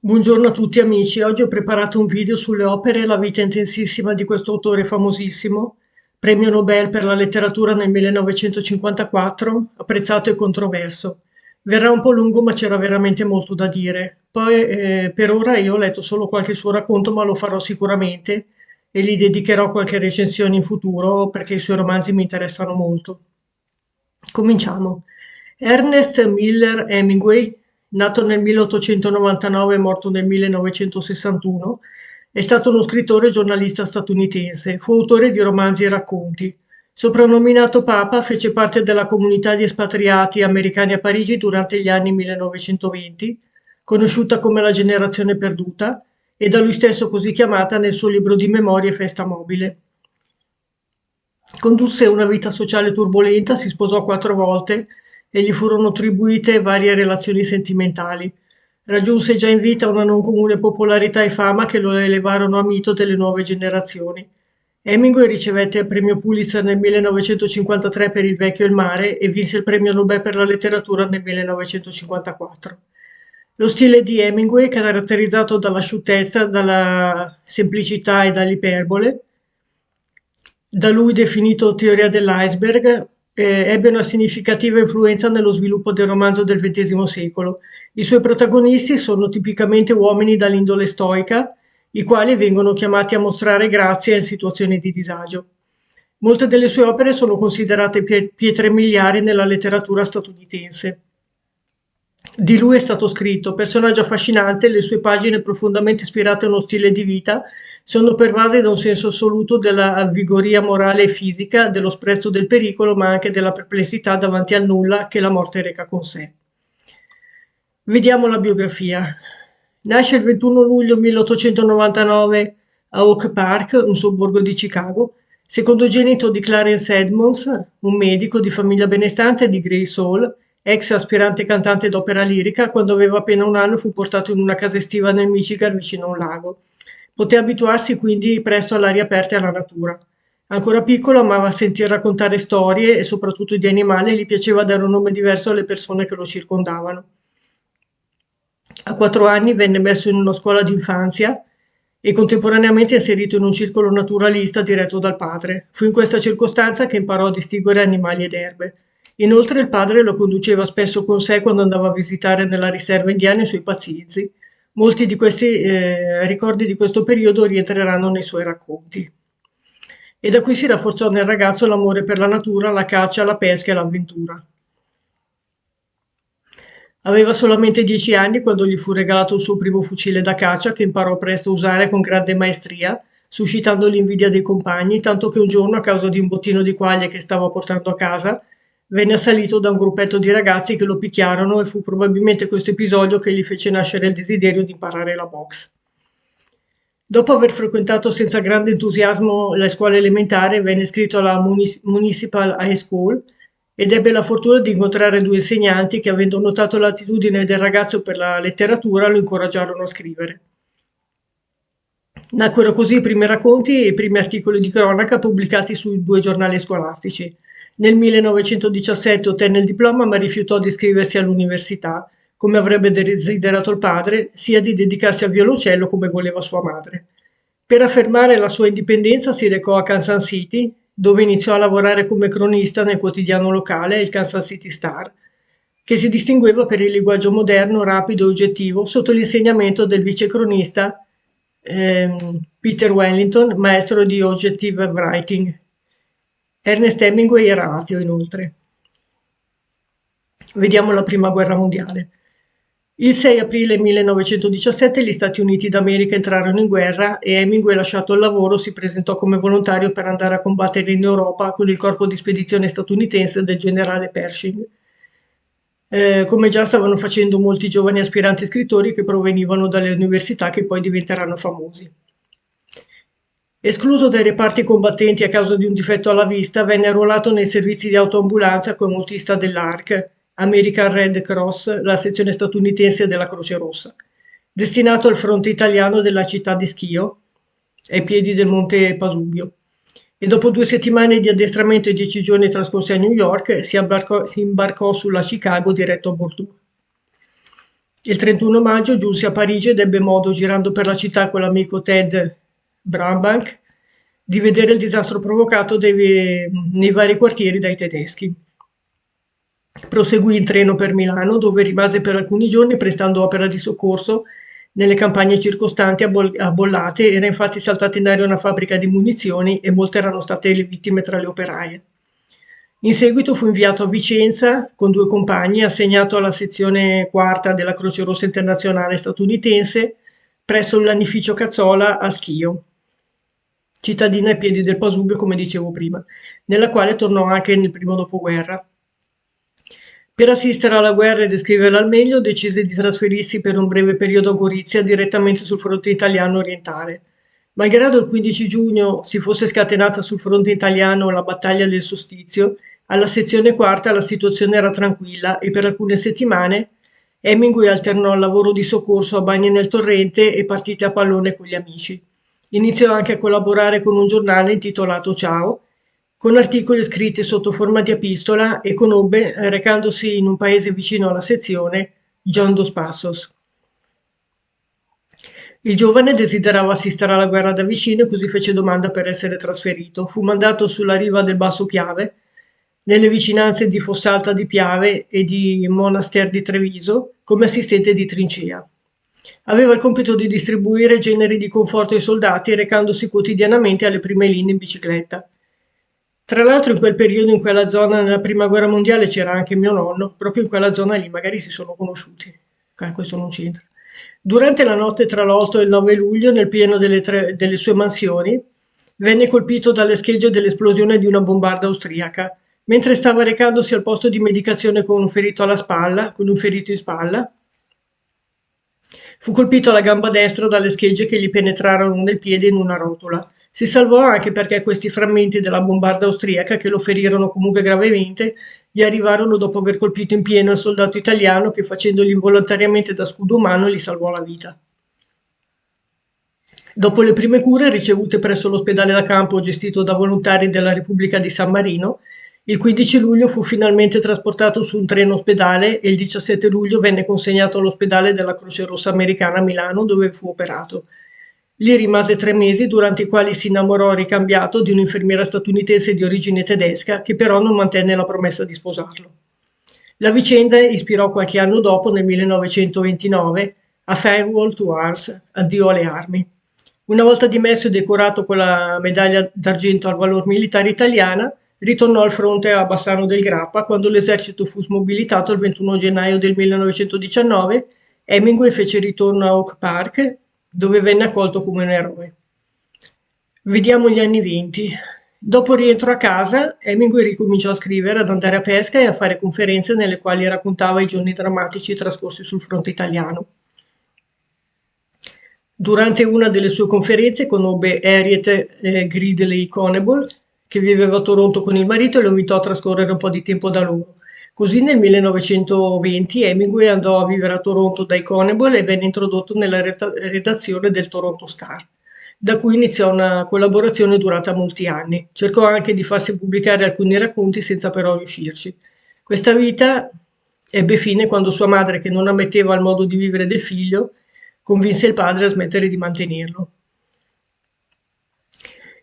Buongiorno a tutti amici, oggi ho preparato un video sulle opere e la vita intensissima di questo autore famosissimo, premio Nobel per la letteratura nel 1954, apprezzato e controverso. Verrà un po' lungo ma c'era veramente molto da dire. Poi per ora io ho letto solo qualche suo racconto ma lo farò sicuramente e gli dedicherò qualche recensione in futuro perché i suoi romanzi mi interessano molto. Cominciamo. Ernest Miller Hemingway, nato nel 1899 e morto nel 1961, è stato uno scrittore e giornalista statunitense. Fu autore di romanzi e racconti. Soprannominato Papa, fece parte della comunità di espatriati americani a Parigi durante gli anni 1920, conosciuta come la generazione perduta, e da lui stesso così chiamata nel suo libro di memorie Festa mobile. Condusse una vita sociale turbolenta, si sposò 4 volte e gli furono attribuite varie relazioni sentimentali. Raggiunse già in vita una non comune popolarità e fama che lo elevarono a mito delle nuove generazioni. Hemingway ricevette il premio Pulitzer nel 1953 per Il vecchio e il mare e vinse il premio Nobel per la letteratura nel 1954. Lo stile di Hemingway, caratterizzato dall'asciuttezza, dalla semplicità e dall'iperbole, da lui definito teoria dell'iceberg, ebbe una significativa influenza nello sviluppo del romanzo del XX secolo. I suoi protagonisti sono tipicamente uomini dall'indole stoica, i quali vengono chiamati a mostrare grazia in situazioni di disagio. Molte delle sue opere sono considerate pietre miliari nella letteratura statunitense. Di lui è stato scritto: personaggio affascinante, le sue pagine profondamente ispirate a uno stile di vita sono pervase da un senso assoluto della vigoria morale e fisica, dello sprezzo del pericolo, ma anche della perplessità davanti al nulla che la morte reca con sé. Vediamo la biografia. Nasce il 21 luglio 1899 a Oak Park, un sobborgo di Chicago, secondogenito di Clarence Edmonds, un medico di famiglia benestante di Grace Hall, ex aspirante cantante d'opera lirica. Quando aveva appena un anno fu portato in una casa estiva nel Michigan vicino a un lago. Poté abituarsi quindi presto all'aria aperta e alla natura. Ancora piccolo amava sentir raccontare storie e soprattutto di animali e gli piaceva dare un nome diverso alle persone che lo circondavano. A 4 anni venne messo in una scuola d'infanzia e contemporaneamente inserito in un circolo naturalista diretto dal padre. Fu in questa circostanza che imparò a distinguere animali ed erbe. Inoltre il padre lo conduceva spesso con sé quando andava a visitare nella riserva indiana i suoi pazienzi. Molti di questi ricordi di questo periodo rientreranno nei suoi racconti. E da qui si rafforzò nel ragazzo l'amore per la natura, la caccia, la pesca e l'avventura. Aveva solamente 10 anni quando gli fu regalato il suo primo fucile da caccia, che imparò presto a usare con grande maestria, suscitando l'invidia dei compagni, tanto che un giorno, a causa di un bottino di quaglie che stava portando a casa, venne assalito da un gruppetto di ragazzi che lo picchiarono, e fu probabilmente questo episodio che gli fece nascere il desiderio di imparare la boxe. Dopo aver frequentato senza grande entusiasmo la scuola elementare, venne iscritto alla Municipal High School ed ebbe la fortuna di incontrare due insegnanti che, avendo notato l'attitudine del ragazzo per la letteratura, lo incoraggiarono a scrivere. Nacquero così i primi racconti e i primi articoli di cronaca pubblicati sui due giornali scolastici. Nel 1917 ottenne il diploma ma rifiutò di iscriversi all'università, come avrebbe desiderato il padre, sia di dedicarsi al violoncello come voleva sua madre. Per affermare la sua indipendenza si recò a Kansas City, dove iniziò a lavorare come cronista nel quotidiano locale, il Kansas City Star, che si distingueva per il linguaggio moderno, rapido e oggettivo, sotto l'insegnamento del vicecronista Peter Wellington, maestro di Objective Writing. Ernest Hemingway era ateo, inoltre. Vediamo la Prima Guerra Mondiale. Il 6 aprile 1917 gli Stati Uniti d'America entrarono in guerra e Hemingway, lasciato il lavoro, si presentò come volontario per andare a combattere in Europa con il corpo di spedizione statunitense del generale Pershing, come già stavano facendo molti giovani aspiranti scrittori che provenivano dalle università, che poi diventeranno famosi. Escluso dai reparti combattenti a causa di un difetto alla vista, venne arruolato nei servizi di autoambulanza come autista dell'ARC, American Red Cross, la sezione statunitense della Croce Rossa, destinato al fronte italiano della città di Schio, ai piedi del monte Pasubio. E dopo 2 settimane di addestramento e 10 giorni trascorsi a New York, si imbarcò sulla Chicago diretto a Bordeaux. Il 31 maggio giunse a Parigi ed ebbe modo, girando per la città con l'amico Ted Brabant, di vedere il disastro provocato nei vari quartieri dai tedeschi. Proseguì in treno per Milano, dove rimase per alcuni giorni prestando opera di soccorso nelle campagne circostanti a Bollate. Era infatti saltata in aria una fabbrica di munizioni e molte erano state le vittime tra le operaie. In seguito fu inviato a Vicenza con due compagni, assegnato alla sezione quarta della Croce Rossa Internazionale statunitense presso il lanificio Cazzola a Schio, cittadina ai piedi del Pasubio, come dicevo prima, nella quale tornò anche nel primo dopoguerra. Per assistere alla guerra e descriverla al meglio, decise di trasferirsi per un breve periodo a Gorizia, direttamente sul fronte italiano orientale. Malgrado il 15 giugno si fosse scatenata sul fronte italiano la battaglia del Sostizio, alla sezione quarta la situazione era tranquilla e per alcune settimane Hemingway alternò il lavoro di soccorso a bagni nel torrente e partite a pallone con gli amici. Iniziò anche a collaborare con un giornale intitolato Ciao, con articoli scritti sotto forma di epistola, e conobbe, recandosi in un paese vicino alla sezione, John Dos Passos. Il giovane desiderava assistere alla guerra da vicino e così fece domanda per essere trasferito. Fu mandato sulla riva del Basso Piave, nelle vicinanze di Fossalta di Piave e di Monaster di Treviso, come assistente di trincea. Aveva il compito di distribuire generi di conforto ai soldati, recandosi quotidianamente alle prime linee in bicicletta. Tra l'altro in quel periodo, in quella zona, nella prima guerra mondiale, c'era anche mio nonno, proprio in quella zona lì, magari si sono conosciuti. Questo non c'entra. Durante la notte tra l'8 e il 9 luglio, nel pieno delle sue mansioni, venne colpito dalle schegge dell'esplosione di una bombarda austriaca. Mentre stava recandosi al posto di medicazione con un ferito alla spalla, con un ferito in spalla, fu colpito alla gamba destra dalle schegge che gli penetrarono nel piede in una rotola. Si salvò anche perché questi frammenti della bombarda austriaca, che lo ferirono comunque gravemente, gli arrivarono dopo aver colpito in pieno il soldato italiano che, facendogli involontariamente da scudo umano, gli salvò la vita. Dopo le prime cure ricevute presso l'ospedale da campo gestito da volontari della Repubblica di San Marino, il 15 luglio fu finalmente trasportato su un treno ospedale e il 17 luglio venne consegnato all'ospedale della Croce Rossa Americana a Milano, dove fu operato. Lì rimase 3 mesi, durante i quali si innamorò ricambiato di un'infermiera statunitense di origine tedesca, che però non mantenne la promessa di sposarlo. La vicenda ispirò qualche anno dopo, nel 1929, A Farewell to Arms, Addio alle armi. Una volta dimesso e decorato con la medaglia d'argento al valor militare italiana, ritornò al fronte a Bassano del Grappa. Quando l'esercito fu smobilitato il 21 gennaio del 1919, Hemingway fece ritorno a Oak Park, dove venne accolto come un eroe. Vediamo gli anni '20. Dopo il rientro a casa, Hemingway ricominciò a scrivere, ad andare a pesca e a fare conferenze nelle quali raccontava i giorni drammatici trascorsi sul fronte italiano. Durante una delle sue conferenze conobbe Harriet Gridley Conable, che viveva a Toronto con il marito, e lo invitò a trascorrere un po' di tempo da loro. Così nel 1920 Hemingway andò a vivere a Toronto dai Conable e venne introdotto nella redazione del Toronto Star, da cui iniziò una collaborazione durata molti anni. Cercò anche di farsi pubblicare alcuni racconti senza però riuscirci. Questa vita ebbe fine quando sua madre, che non ammetteva il modo di vivere del figlio, convinse il padre a smettere di mantenerlo.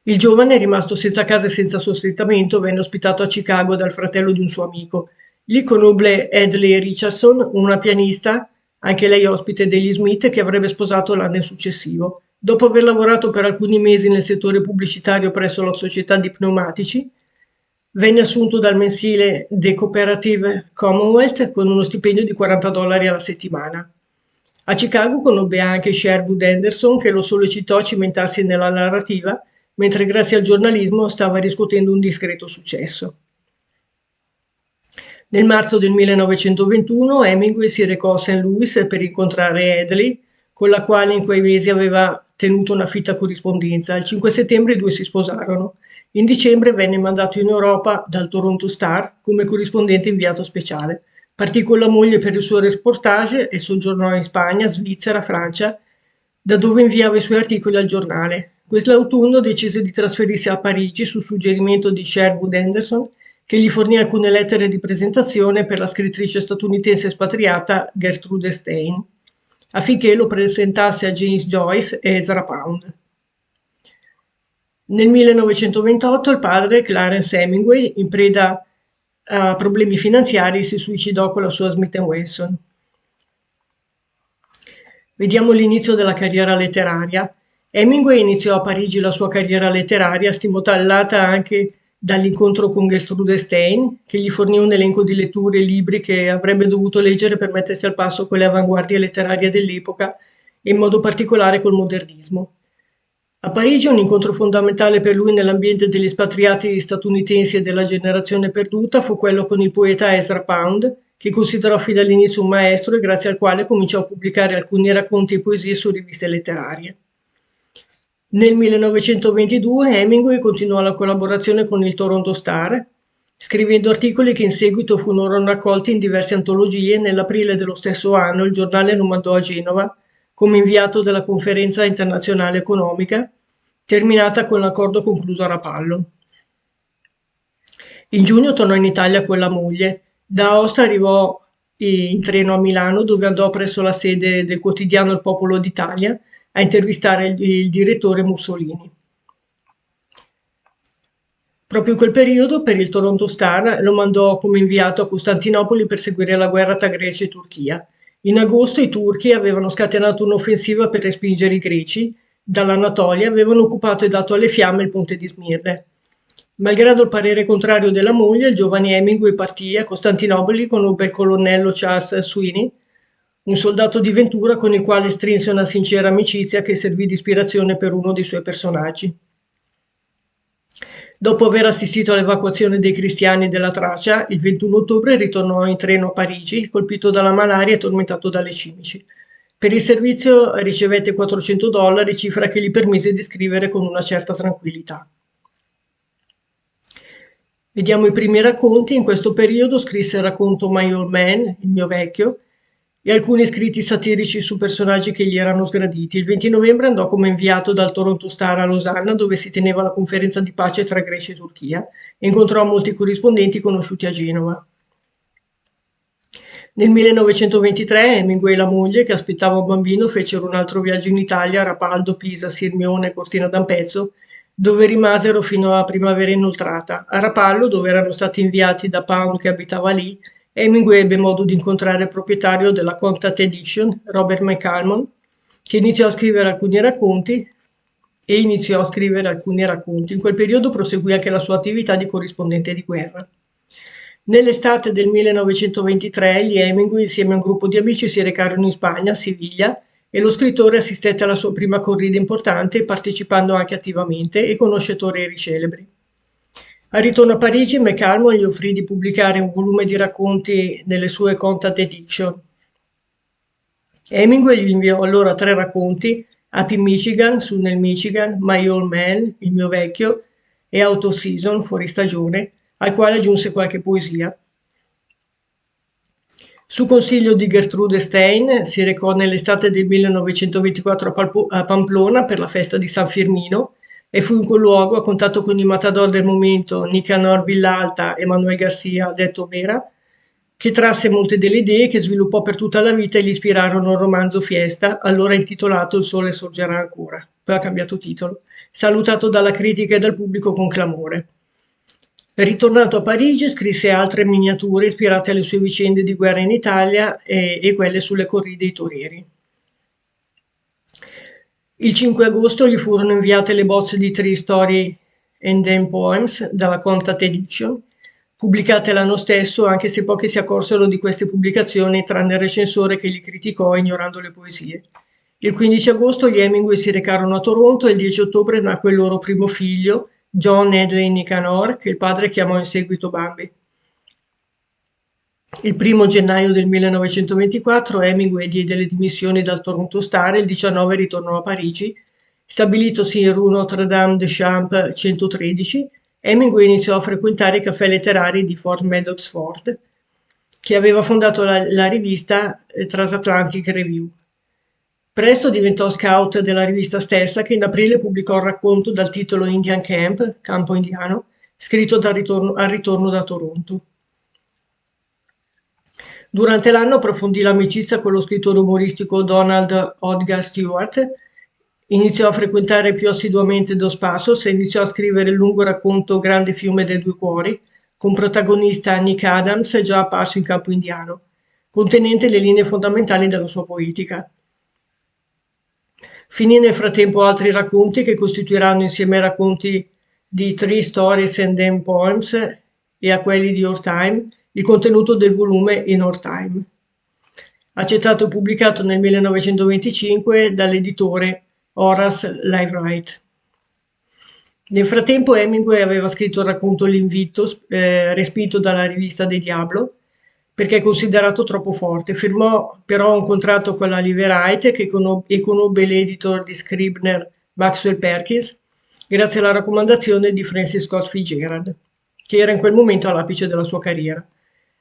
Il giovane, rimasto senza casa e senza sostentamento, venne ospitato a Chicago dal fratello di un suo amico. Lì conobbe Adlai Richardson, una pianista, anche lei ospite degli Smith, che avrebbe sposato l'anno successivo. Dopo aver lavorato per alcuni mesi nel settore pubblicitario presso la società di pneumatici, venne assunto dal mensile The Cooperative Commonwealth con uno stipendio di $40 alla settimana. A Chicago conobbe anche Sherwood Anderson, che lo sollecitò a cimentarsi nella narrativa, mentre grazie al giornalismo stava riscuotendo un discreto successo. Nel marzo del 1921 Hemingway si recò a St. Louis per incontrare Adlai, con la quale in quei mesi aveva tenuto una fitta corrispondenza. Il 5 settembre i due si sposarono. In dicembre venne mandato in Europa dal Toronto Star come corrispondente inviato speciale. Partì con la moglie per il suo reportage e soggiornò in Spagna, Svizzera, Francia, da dove inviava i suoi articoli al giornale. Quest'autunno decise di trasferirsi a Parigi su suggerimento di Sherwood Anderson, che gli fornì alcune lettere di presentazione per la scrittrice statunitense espatriata Gertrude Stein. affinché lo presentasse a James Joyce e Ezra Pound. Nel 1928 il padre, Clarence Hemingway, in preda a problemi finanziari, si suicidò con la sua Smith & Wesson. Vediamo l'inizio della carriera letteraria. Hemingway iniziò a Parigi la sua carriera letteraria, stimolata anche dall'incontro con Gertrude Stein, che gli fornì un elenco di letture e libri che avrebbe dovuto leggere per mettersi al passo con le avanguardie letterarie dell'epoca, e in modo particolare col modernismo. A Parigi un incontro fondamentale per lui nell'ambiente degli espatriati statunitensi e della generazione perduta fu quello con il poeta Ezra Pound, che considerò fin dall'inizio un maestro e grazie al quale cominciò a pubblicare alcuni racconti e poesie su riviste letterarie. Nel 1922 Hemingway continuò la collaborazione con il Toronto Star, scrivendo articoli che in seguito furono raccolti in diverse antologie. Nell'aprile dello stesso anno il giornale lo mandò a Genova come inviato della Conferenza Internazionale Economica, terminata con l'accordo concluso a Rapallo. In giugno tornò in Italia con la moglie. Da Aosta arrivò in treno a Milano, dove andò presso la sede del quotidiano Il Popolo d'Italia a intervistare il direttore Mussolini. Proprio in quel periodo, per il Toronto Star, lo mandò come inviato a Costantinopoli per seguire la guerra tra Grecia e Turchia. In agosto i turchi avevano scatenato un'offensiva per respingere i greci. Dall'Anatolia avevano occupato e dato alle fiamme il ponte di Smirne. Malgrado il parere contrario della moglie, il giovane Hemingway partì. A Costantinopoli conobbe il colonnello Charles Sweeney, un soldato di Ventura con il quale strinse una sincera amicizia che servì di ispirazione per uno dei suoi personaggi. Dopo aver assistito all'evacuazione dei cristiani della Tracia, il 21 ottobre ritornò in treno a Parigi, colpito dalla malaria e tormentato dalle cimici. Per il servizio ricevette $400, cifra che gli permise di scrivere con una certa tranquillità. Vediamo i primi racconti. In questo periodo scrisse il racconto My Old Man, il mio vecchio, e alcuni scritti satirici su personaggi che gli erano sgraditi. Il 20 novembre andò come inviato dal Toronto Star a Losanna, dove si teneva la conferenza di pace tra Grecia e Turchia, e incontrò molti corrispondenti conosciuti a Genova. Nel 1923 Hemingway e la moglie, che aspettava un bambino, fecero un altro viaggio in Italia, a Rapaldo, Pisa, Sirmione e Cortina d'Ampezzo, dove rimasero fino a primavera inoltrata. A Rapallo, dove erano stati inviati da Pound che abitava lì, Hemingway ebbe modo di incontrare il proprietario della Contact Edition, Robert McCalmon, che iniziò a scrivere alcuni racconti. In quel periodo proseguì anche la sua attività di corrispondente di guerra. Nell'estate del 1923 gli Hemingway, insieme a un gruppo di amici, si recarono in Spagna, a Siviglia, e lo scrittore assistette alla sua prima corrida importante, partecipando anche attivamente, e conosce torrieri celebri. Al ritorno a Parigi, McCalmon gli offrì di pubblicare un volume di racconti nelle sue Contact Edition. Hemingway gli inviò allora 3 racconti: Happy Michigan, su nel Michigan, My Old Man, il mio vecchio, e Out of Season, fuori stagione, al quale aggiunse qualche poesia. Su consiglio di Gertrude Stein si recò nell'estate del 1924 a Pamplona per la festa di San Firmino, e fu in quel luogo, a contatto con i matador del momento Nicanor Villalta e Manuel Garcia, detto Vera, che trasse molte delle idee che sviluppò per tutta la vita e gli ispirarono il romanzo Fiesta, allora intitolato Il sole sorgerà ancora, poi ha cambiato titolo, salutato dalla critica e dal pubblico con clamore. Ritornato a Parigi, scrisse altre miniature ispirate alle sue vicende di guerra in Italia e quelle sulle corride dei torieri. Il 5 agosto gli furono inviate le bozze di Three Story and Then Poems dalla Contact Edition, pubblicate l'anno stesso, anche se pochi si accorsero di queste pubblicazioni, tranne il recensore che li criticò ignorando le poesie. Il 15 agosto gli Hemingway si recarono a Toronto e il 10 ottobre nacque il loro primo figlio, John Hedley Nicanor, che il padre chiamò in seguito Bambi. Il 1 gennaio del 1924 Hemingway diede le dimissioni dal Toronto Star e il 19 ritornò a Parigi. Stabilitosi in Rue Notre-Dame-des-Champs 113, Hemingway iniziò a frequentare i caffè letterari di Fort Meadows Fort, che aveva fondato la rivista Transatlantic Review. Presto diventò scout della rivista stessa, che in aprile pubblicò il racconto dal titolo Indian Camp, campo indiano, scritto al ritorno da Toronto. Durante l'anno approfondì l'amicizia con lo scrittore umoristico Donald Hodgar Stewart, iniziò a frequentare più assiduamente Dos Passos e iniziò a scrivere il lungo racconto Grande fiume dei due cuori, con protagonista Nick Adams, già apparso in Campo Indiano, contenente le linee fondamentali della sua poetica. Finì nel frattempo altri racconti che costituiranno insieme ai racconti di Three Stories and Then Poems e a quelli di Our Time il contenuto del volume In Our Time. Accettato e pubblicato nel 1925 dall'editore Horace Liveright. Nel frattempo Hemingway aveva scritto il racconto L'invito, respinto dalla rivista De Diablo, perché considerato troppo forte. Firmò però un contratto con la Liveright e conobbe l'editor di Scribner Maxwell Perkins, grazie alla raccomandazione di Francis Scott Fitzgerald, che era in quel momento all'apice della sua carriera.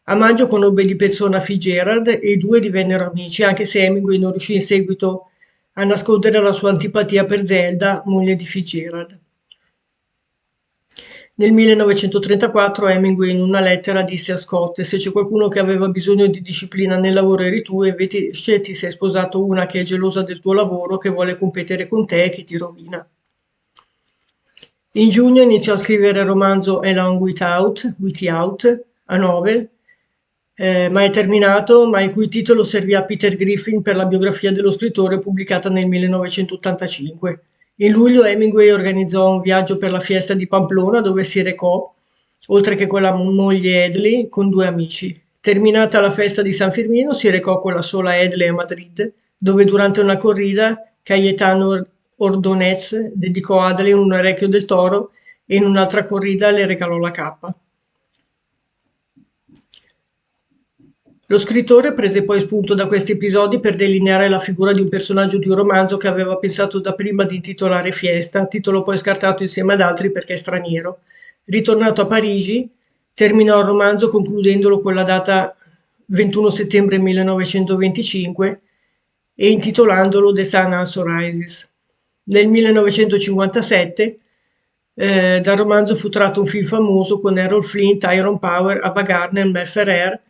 A maggio conobbe di persona Fitzgerald e i due divennero amici, anche se Hemingway non riuscì in seguito a nascondere la sua antipatia per Zelda, moglie di Fitzgerald. Nel 1934 Hemingway in una lettera disse a Scott: se c'è qualcuno che aveva bisogno di disciplina nel lavoro eri tu, e invece ti sei sposato una che è gelosa del tuo lavoro, che vuole competere con te e che ti rovina. In giugno iniziò a scrivere il romanzo A Long Way Out, a novel, mai terminato, ma il cui titolo servì a Peter Griffin per la biografia dello scrittore pubblicata nel 1985. In luglio Hemingway organizzò un viaggio per la fiesta di Pamplona dove si recò, oltre che con la moglie Edley, con due amici. Terminata la festa di San Firmino si recò con la sola Edley a Madrid, dove durante una corrida Cayetano Ordonez dedicò a Adley un orecchio del toro e in un'altra corrida le regalò la cappa. Lo scrittore prese poi spunto da questi episodi per delineare la figura di un personaggio di un romanzo che aveva pensato dapprima di intitolare Fiesta, titolo poi scartato insieme ad altri perché è straniero. Ritornato a Parigi, terminò il romanzo concludendolo con la data 21 settembre 1925 e intitolandolo The Sun Also Rises. Nel 1957 dal romanzo fu tratto un film famoso con Errol Flynn, Tyrone Power, Ava Gardner, Mel Ferrer,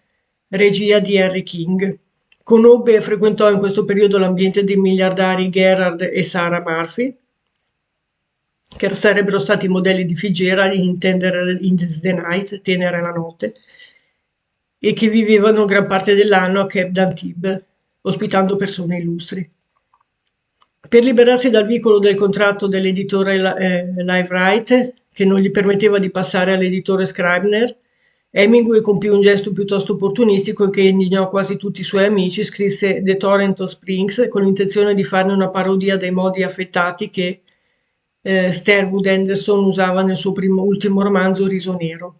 regia di Henry King. Conobbe e frequentò in questo periodo l'ambiente dei miliardari Gerard e Sarah Murphy, che sarebbero stati i modelli di Fitzgerald in Tender in the Night, Tenera la notte, e che vivevano gran parte dell'anno a Cape d'Antibes, ospitando persone illustri. Per liberarsi dal vincolo del contratto dell'editore Liveright, che non gli permetteva di passare all'editore Scribner, Hemingway compì un gesto piuttosto opportunistico che indignò quasi tutti i suoi amici. Scrisse The Torrent of Springs con l'intenzione di farne una parodia dei modi affettati che Sherwood Anderson usava nel suo ultimo romanzo Riso Nero.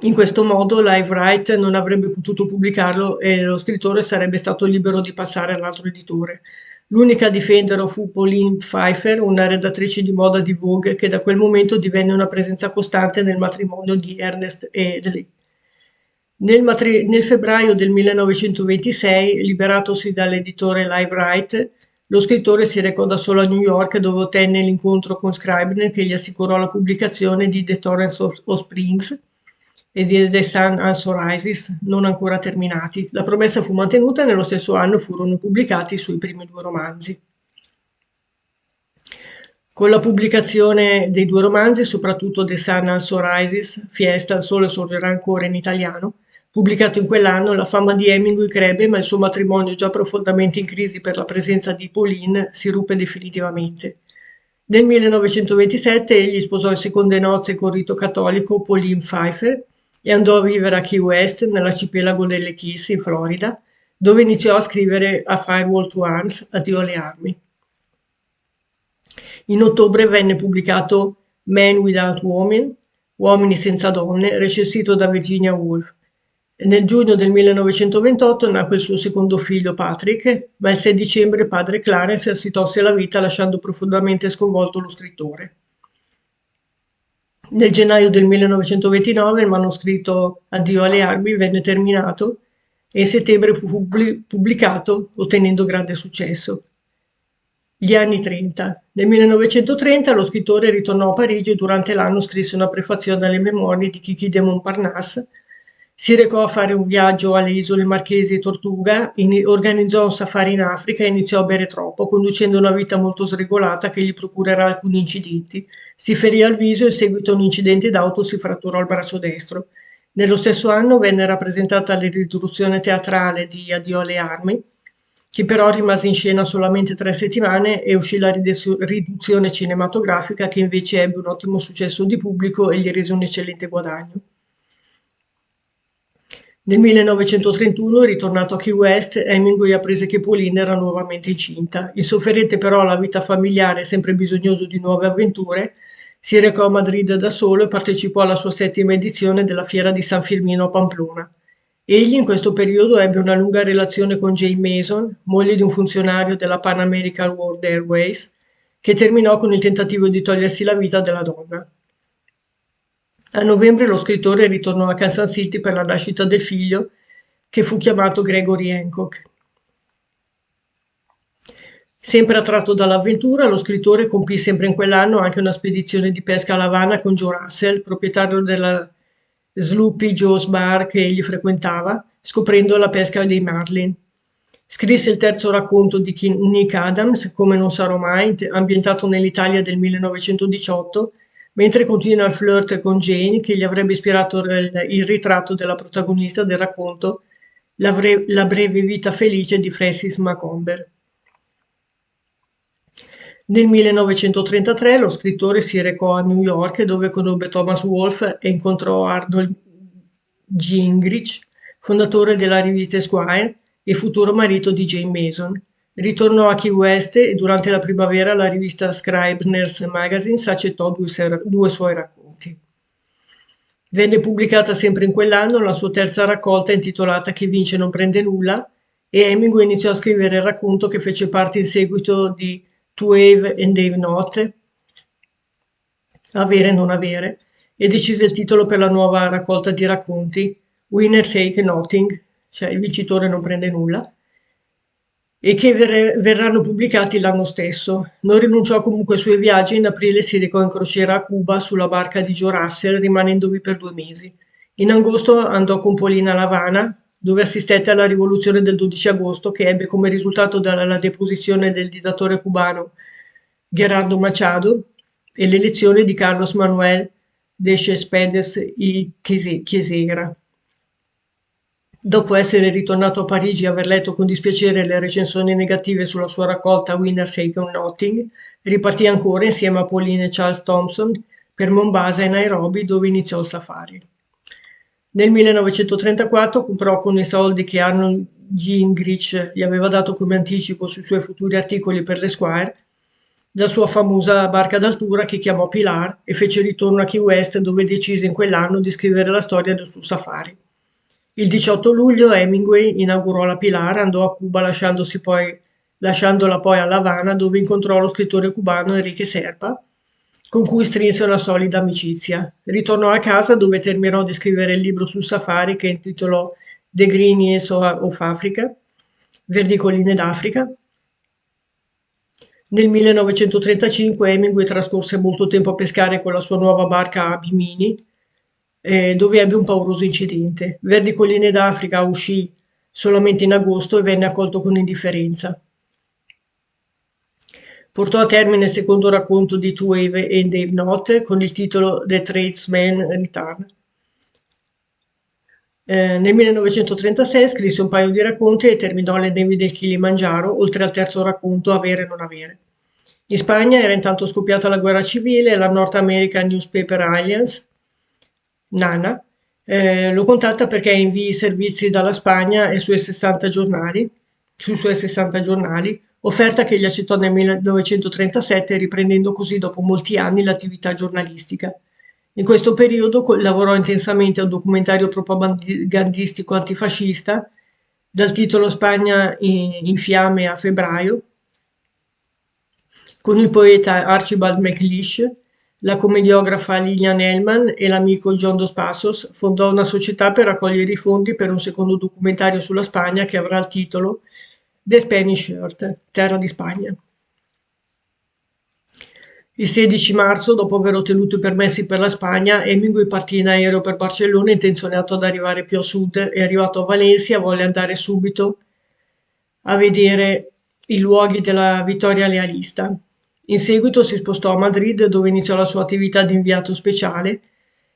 In questo modo Liveright non avrebbe potuto pubblicarlo e lo scrittore sarebbe stato libero di passare all'altro editore. L'unica a difenderlo fu Pauline Pfeiffer, una redattrice di moda di Vogue, che da quel momento divenne una presenza costante nel matrimonio di Ernest e Edley. Nel febbraio del 1926, liberatosi dall'editore Liveright, lo scrittore si recò da solo a New York, dove ottenne l'incontro con Scribner, che gli assicurò la pubblicazione di The Torrents of Springs e di The Sun Also Rises, non ancora terminati. La promessa fu mantenuta e nello stesso anno furono pubblicati i suoi primi due romanzi. Con la pubblicazione dei due romanzi, soprattutto The Sun Also Rises, Fiesta, il sole sorgerà ancora in italiano, pubblicato in quell'anno, la fama di Hemingway crebbe, ma il suo matrimonio, già profondamente in crisi per la presenza di Pauline, si ruppe definitivamente. Nel 1927 egli sposò in seconde nozze con rito cattolico Pauline Pfeiffer e andò a vivere a Key West, nell'arcipelago delle Keys, in Florida, dove iniziò a scrivere A Firewall to Arms, Addio alle armi. In ottobre venne pubblicato Men Without Women, Uomini senza donne, recensito da Virginia Woolf. Nel giugno del 1928 nacque il suo secondo figlio Patrick, ma il 6 dicembre padre Clarence si tolse la vita lasciando profondamente sconvolto lo scrittore. Nel gennaio del 1929 il manoscritto Addio alle armi venne terminato e in settembre fu pubblicato, ottenendo grande successo. Gli anni 30. Nel 1930 lo scrittore ritornò a Parigi e durante l'anno scrisse una prefazione alle memorie di Kiki de Montparnasse, Si recò a fare un viaggio alle isole Marchesi e Tortuga, organizzò un safari in Africa e iniziò a bere troppo, conducendo una vita molto sregolata che gli procurerà alcuni incidenti. Si ferì al viso e in seguito a un incidente d'auto si fratturò il braccio destro. Nello stesso anno venne rappresentata la riduzione teatrale di Addio alle armi, che però rimase in scena solamente 3 settimane, e uscì la riduzione cinematografica, che invece ebbe un ottimo successo di pubblico e gli rese un eccellente guadagno. Nel 1931, ritornato a Key West, Hemingway apprese che Pauline era nuovamente incinta. Insofferente però alla vita familiare e sempre bisognoso di nuove avventure, si recò a Madrid da solo e partecipò alla sua 7ª edizione della Fiera di San Firmino a Pamplona. Egli in questo periodo ebbe una lunga relazione con Jane Mason, moglie di un funzionario della Pan American World Airways, che terminò con il tentativo di togliersi la vita della donna. A novembre lo scrittore ritornò a Kansas City per la nascita del figlio, che fu chiamato Gregory Hancock. Sempre attratto dall'avventura, lo scrittore compì sempre in quell'anno anche una spedizione di pesca a La Habana con Joe Russell, proprietario della Sloopy Joe's Bar che egli frequentava, scoprendo la pesca dei marlin. Scrisse il terzo racconto di Nick Adams, Come non sarò mai, ambientato nell'Italia del 1918, mentre continua il flirt con Jane, che gli avrebbe ispirato il ritratto della protagonista del racconto La breve vita felice di Francis Macomber. Nel 1933 lo scrittore si recò a New York, dove conobbe Thomas Wolfe e incontrò Arnold Gingrich, fondatore della rivista Esquire e futuro marito di Jane Mason. Ritornò a Key West e durante la primavera la rivista Scribner's Magazine accettò due suoi racconti. Venne pubblicata sempre in quell'anno la sua terza raccolta intitolata Chi vince non prende nulla, e Hemingway iniziò a scrivere il racconto che fece parte in seguito di To Have and Have Not, Avere e non avere, e decise il titolo per la nuova raccolta di racconti, Winner Take Nothing, cioè il vincitore non prende nulla, e che verranno pubblicati l'anno stesso. Non rinunciò comunque ai suoi viaggi e in aprile si recò in crociera a Cuba sulla barca di Joe Russell, rimanendovi per 2 mesi. In agosto andò con Paulina a La Habana, dove assistette alla rivoluzione del 12 agosto, che ebbe come risultato la deposizione del dittatore cubano Gerardo Machado e l'elezione di Carlos Manuel de Céspedes y Quesera. Dopo essere ritornato a Parigi e aver letto con dispiacere le recensioni negative sulla sua raccolta Winner Take Nothing, ripartì ancora insieme a Pauline e Charles Thompson per Mombasa e Nairobi, dove iniziò il safari. Nel 1934 comprò con i soldi che Arnold Gingrich gli aveva dato come anticipo sui suoi futuri articoli per l'Esquire la sua famosa barca d'altura, che chiamò Pilar, e fece ritorno a Key West, dove decise in quell'anno di scrivere la storia del suo safari. Il 18 luglio Hemingway inaugurò la Pilar, andò a Cuba lasciandola poi a La Habana, dove incontrò lo scrittore cubano Enrique Serpa, con cui strinse una solida amicizia. Ritornò a casa, dove terminò di scrivere il libro sul safari che intitolò The Green Hills of Africa, Verdi colline d'Africa. Nel 1935 Hemingway trascorse molto tempo a pescare con la sua nuova barca Bimini, dove ebbe un pauroso incidente. Verdi colline d'Africa uscì solamente in agosto e venne accolto con indifferenza. Portò a termine il secondo racconto di To Have and Have Not con il titolo The Tradesman Return. Nel 1936 scrisse un paio di racconti e terminò Le nevi del Kilimangiaro, oltre al terzo racconto Avere e non avere. In Spagna era intanto scoppiata la guerra civile e la North American Newspaper Alliance, Nana, lo contatta perché invii i servizi dalla Spagna e sui suoi 60 giornali, offerta che gli accettò nel 1937, riprendendo così dopo molti anni l'attività giornalistica. In questo periodo lavorò intensamente a un documentario propagandistico antifascista dal titolo Spagna in fiamme a febbraio, con il poeta Archibald MacLeish, la commediografa Lillian Hellman e l'amico John Dos Passos. Fondò una società per raccogliere i fondi per un secondo documentario sulla Spagna che avrà il titolo The Spanish Earth, Terra di Spagna. Il 16 marzo, dopo aver ottenuto i permessi per la Spagna, Hemingway partì in aereo per Barcellona intenzionato ad arrivare più a sud e arrivato a Valencia volle andare subito a vedere i luoghi della vittoria lealista. In seguito si spostò a Madrid dove iniziò la sua attività di inviato speciale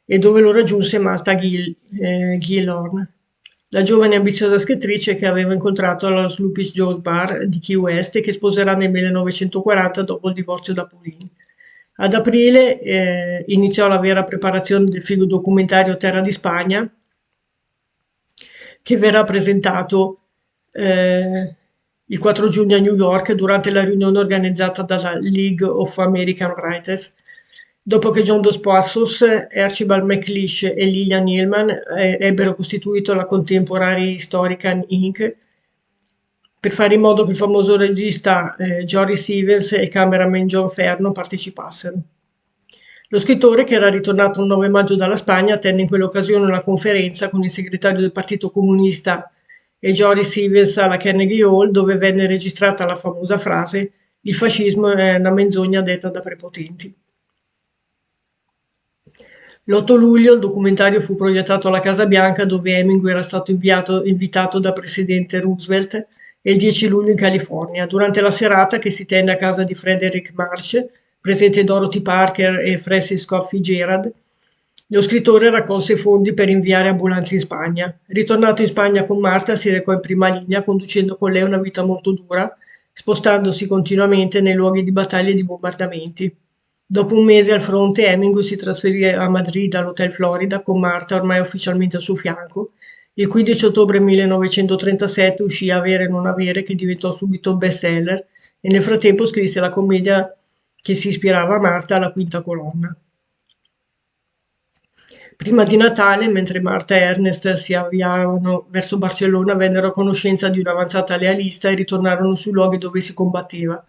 e dove lo raggiunse Gillhorn, la giovane e ambiziosa scrittrice che aveva incontrato allo Sluggish Joe's Bar di Key West e che sposerà nel 1940 dopo il divorzio da Pauline. Ad aprile iniziò la vera preparazione del film documentario Terra di Spagna, che verrà presentato eh, il 4 giugno a New York durante la riunione organizzata dalla League of American Writers. Dopo che John Dos Passos, Archibald MacLeish e Lillian Hillman ebbero costituito la Contemporary Historical Inc., per fare in modo che il famoso regista Joris Stevens e il cameraman John Ferno partecipassero. Lo scrittore, che era ritornato il 9 maggio dalla Spagna, tenne in quell'occasione una conferenza con il segretario del Partito Comunista e Joris Stevens alla Carnegie Hall, dove venne registrata la famosa frase «Il fascismo è una menzogna detta da prepotenti». L'8 luglio il documentario fu proiettato alla Casa Bianca, dove Hemingway era stato invitato dal presidente Roosevelt, e il 10 luglio in California. Durante la serata, che si tenne a casa di Frederick March, presente Dorothy Parker e Francis Scott Fitzgerald, lo scrittore raccolse fondi per inviare ambulanze in Spagna. Ritornato in Spagna con Marta, si recò in prima linea, conducendo con lei una vita molto dura, spostandosi continuamente nei luoghi di battaglie e di bombardamenti. Dopo un mese al fronte, Hemingway si trasferì a Madrid all'Hotel Florida con Marta ormai ufficialmente al suo fianco. Il 15 ottobre 1937 uscì Avere e non avere, che diventò subito bestseller, e nel frattempo scrisse la commedia che si ispirava a Marta, La quinta colonna. Prima di Natale, mentre Marta e Ernest si avviavano verso Barcellona, vennero a conoscenza di un'avanzata lealista e ritornarono sui luoghi dove si combatteva.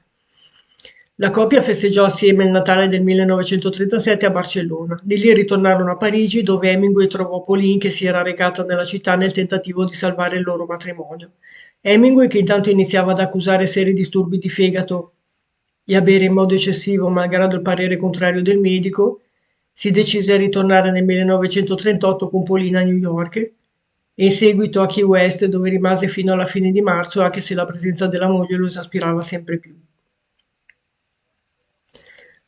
La coppia festeggiò assieme il Natale del 1937 a Barcellona. Di lì ritornarono a Parigi, dove Hemingway trovò Pauline, che si era recata nella città nel tentativo di salvare il loro matrimonio. Hemingway, che intanto iniziava ad accusare seri disturbi di fegato e a bere in modo eccessivo, malgrado il parere contrario del medico, si decise a ritornare nel 1938 con Pauline a New York e in seguito a Key West, dove rimase fino alla fine di marzo, anche se la presenza della moglie lo esaspirava sempre più.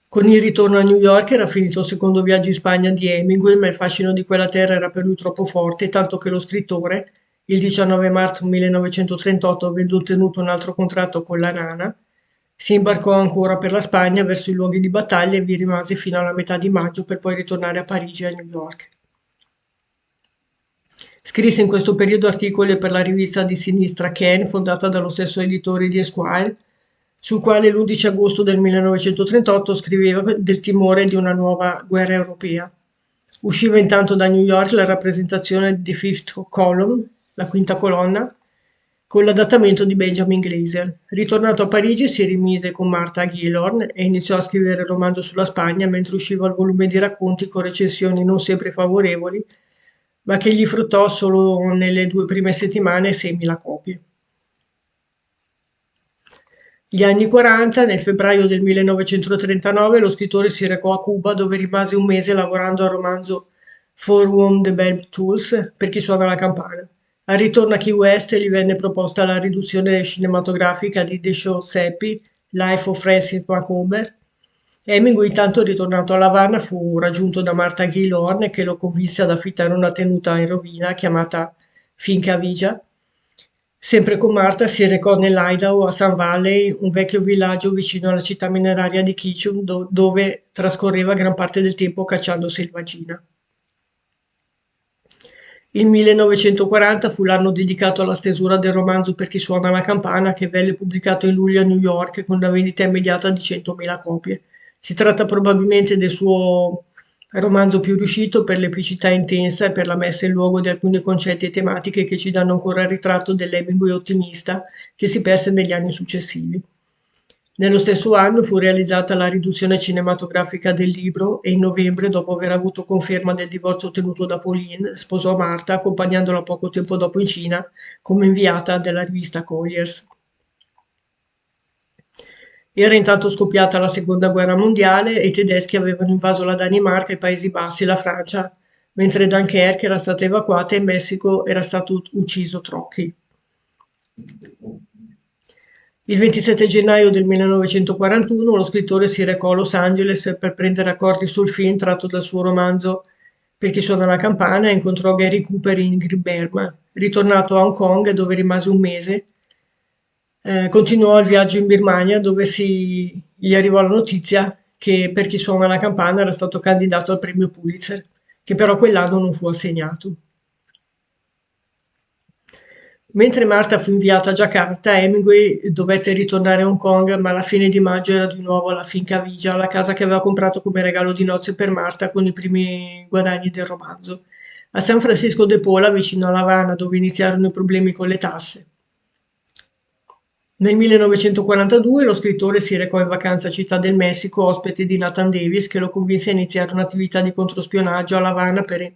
Con il ritorno a New York era finito il secondo viaggio in Spagna di Hemingway, ma il fascino di quella terra era per lui troppo forte, tanto che lo scrittore, il 19 marzo 1938, avendo ottenuto un altro contratto con la Nana, si imbarcò ancora per la Spagna verso i luoghi di battaglia e vi rimase fino alla metà di maggio per poi ritornare a Parigi e a New York. Scrisse in questo periodo articoli per la rivista di sinistra Ken, fondata dallo stesso editore di Esquire, sul quale l'11 agosto del 1938 scriveva del timore di una nuova guerra europea. Usciva intanto da New York la rappresentazione di Fifth Column, la quinta colonna, con l'adattamento di Benjamin Glaser. Ritornato a Parigi si rimise con Martha Gellhorn e iniziò a scrivere il romanzo sulla Spagna, mentre usciva il volume di racconti con recensioni non sempre favorevoli, ma che gli fruttò solo nelle 2 prime settimane 6.000 copie. Gli anni 40, nel febbraio del 1939, lo scrittore si recò a Cuba, dove rimase un mese lavorando al romanzo For Whom the Bell Tolls, per chi suona la campana. Al ritorno a Key West gli venne proposta la riduzione cinematografica di The Show Seppi, Life of Francis Macomber. Hemingway, intanto ritornato a La Habana, fu raggiunto da Martha Gellhorn, che lo convinse ad affittare una tenuta in rovina chiamata Finca Vigia. Sempre con Marta si recò nell'Idaho a Sun Valley, un vecchio villaggio vicino alla città mineraria di Ketchum, dove trascorreva gran parte del tempo cacciando selvaggina. Il 1940 fu l'anno dedicato alla stesura del romanzo Per chi suona la campana, che venne pubblicato in luglio a New York con una vendita immediata di 100.000 copie. Si tratta probabilmente del suo romanzo più riuscito per l'epicità intensa e per la messa in luogo di alcuni concetti e tematiche che ci danno ancora il ritratto dell'Hemingway ottimista che si perse negli anni successivi. Nello stesso anno fu realizzata la riduzione cinematografica del libro e in novembre, dopo aver avuto conferma del divorzio ottenuto da Pauline, sposò Marta, accompagnandola poco tempo dopo in Cina come inviata della rivista Colliers. Era intanto scoppiata la seconda guerra mondiale e i tedeschi avevano invaso la Danimarca, i Paesi Bassi e la Francia, mentre Dunkerque era stata evacuata e in Messico era stato ucciso Trocchi. Il 27 gennaio del 1941 lo scrittore si recò a Los Angeles per prendere accordi sul film tratto dal suo romanzo Per chi suona la campana e incontrò Gary Cooper in Ingrid Bergman. Ritornato a Hong Kong, dove rimase un mese, continuò il viaggio in Birmania, dove gli arrivò la notizia che Per chi suona la campana era stato candidato al premio Pulitzer, che però quell'anno non fu assegnato. Mentre Marta fu inviata a Giacarta, Hemingway dovette ritornare a Hong Kong, ma alla fine di maggio era di nuovo alla Finca Vigia, la casa che aveva comprato come regalo di nozze per Marta con i primi guadagni del romanzo, a San Francisco de Paula, vicino a La Habana, dove iniziarono i problemi con le tasse. Nel 1942 lo scrittore si recò in vacanza a Città del Messico, ospite di Nathan Davis, che lo convinse a iniziare un'attività di controspionaggio a La Habana per